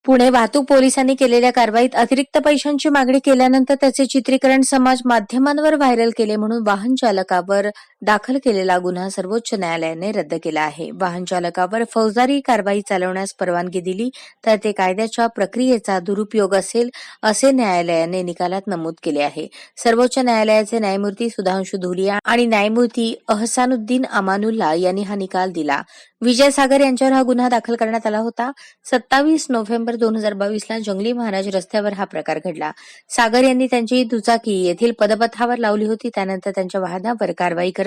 पुणे वाहतूक पोलिसांनी केलेल्या कारवाईत अतिरिक्त पैशांची मागणी केल्यानंतर त्याचे चित्रीकरण समाज माध्यमांवर व्हायरल केले म्हणून वाहन चालकावर दाखल केलेला गुन्हा सर्वोच्च न्यायालयाने रद्द केला आहे. वाहन चालकावर फौजदारी कारवाई चालवण्यास परवानगी दिली तर ते कायद्याच्या प्रक्रियेचा दुरुपयोग असेल असे न्यायालयाने निकालात नमूद केले आहे. सर्वोच्च न्यायालयाचे न्यायमूर्ती सुधांशु धुलिया आणि न्यायमूर्ती अहसानुद्दीन अमानुल्ला यांनी हा निकाल दिला. विजय सागर यांच्यावर हा गुन्हा दाखल करण्यात आला होता. 27 नोव्हेंबर 2022 ला जंगली महाराज रस्त्यावर हा प्रकार घडला. सागर यांनी त्यांची दुचाकी येथील पदपथावर लावली होती. त्यानंतर त्यांच्या वाहनावर कारवाई करत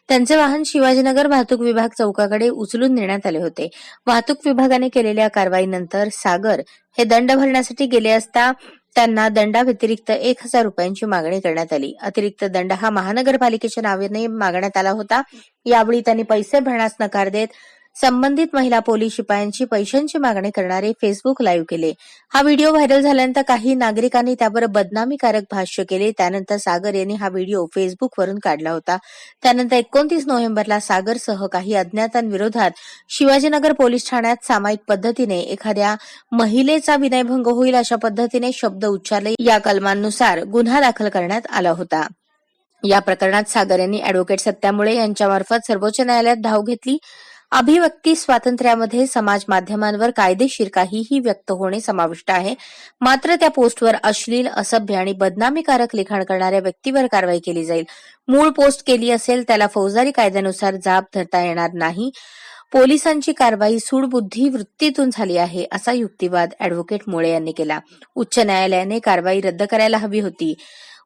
त्यांचे वाहन शिवाजीनगर वाहतूक विभाग चौकाकडे उचलून नेण्यात आले होते. वाहतूक विभागाने केलेल्या कारवाईनंतर सागर हे दंड भरण्यासाठी गेले असता त्यांना दंडाव्यतिरिक्त 1,000 रुपयांची मागणी करण्यात आली. अतिरिक्त दंड हा महानगरपालिकेच्या नावाने मागण्यात आला होता. यावेळी त्यांनी पैसे भरण्यास नकार देत संबंधित महिला पोलीस शिपायांची पैशांची मागणी करणारे फेसबुक लाईव्ह केले. हा व्हिडिओ व्हायरल झाल्यानंतर काही नागरिकांनी त्यावर बदनामीकारक भाष्य केले. त्यानंतर सागर यांनी हा व्हिडिओ फेसबुकवरून काढला होता. त्यानंतर 29 नोव्हेंबरला सागरसह काही अज्ञातांविरोधात शिवाजीनगर पोलीस ठाण्यात सामायिक पद्धतीने एखाद्या महिलेचा विनयभंग होईल अशा पद्धतीने शब्द उच्चारले या कलमांनुसार गुन्हा दाखल करण्यात आला होता. या प्रकरणात सागर यांनी अॅडव्होकेट सत्या मुळे यांच्यामार्फत सर्वोच्च न्यायालयात धाव घेतली. अभिव्यक्ती स्वातंत्र्यामध्ये समाज माध्यमांवर कायदेशीर काहीही व्यक्त होणे समाविष्ट आहे. मात्र त्या पोस्टवर अश्लील, असभ्य आणि बदनामीकारक लिखाण करणाऱ्या व्यक्तीवर कारवाई केली जाईल. मूळ पोस्ट केली असेल त्याला फौजदारी कायद्यानुसार जाब धरता येणार नाही. पोलिसांची कारवाई सूडबुद्धी वृत्तीतून झाली आहे असा युक्तिवाद अॅडव्होकेट मुळे यांनी केला. उच्च न्यायालयाने कारवाई रद्द करायला हवी होती.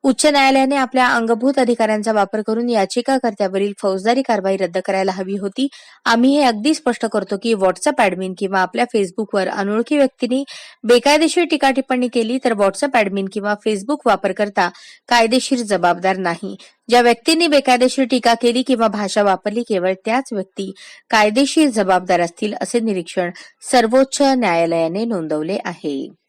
उच्च न्यायालयाने आपल्या अंगभूत अधिकारांचा वापर करून याचिकाकर्त्यावरील फौजदारी कारवाई रद्द करायला हवी होती. आम्ही हे अगदी स्पष्ट करतो की व्हॉट्सअप ऍडमिन किंवा आपल्या फेसबुकवर अनोळखी व्यक्तींनी बेकायदेशीर टीका टिप्पणी केली तर व्हॉट्सअप ऍडमिन किंवा फेसबुक वापरकर्ता कायदेशीर जबाबदार नाही. ज्या व्यक्तींनी बेकायदेशीर टीका केली किंवा भाषा वापरली केवळ त्याच व्यक्ती कायदेशीर जबाबदार असतील असे निरीक्षण सर्वोच्च न्यायालयाने नोंदवले आहे.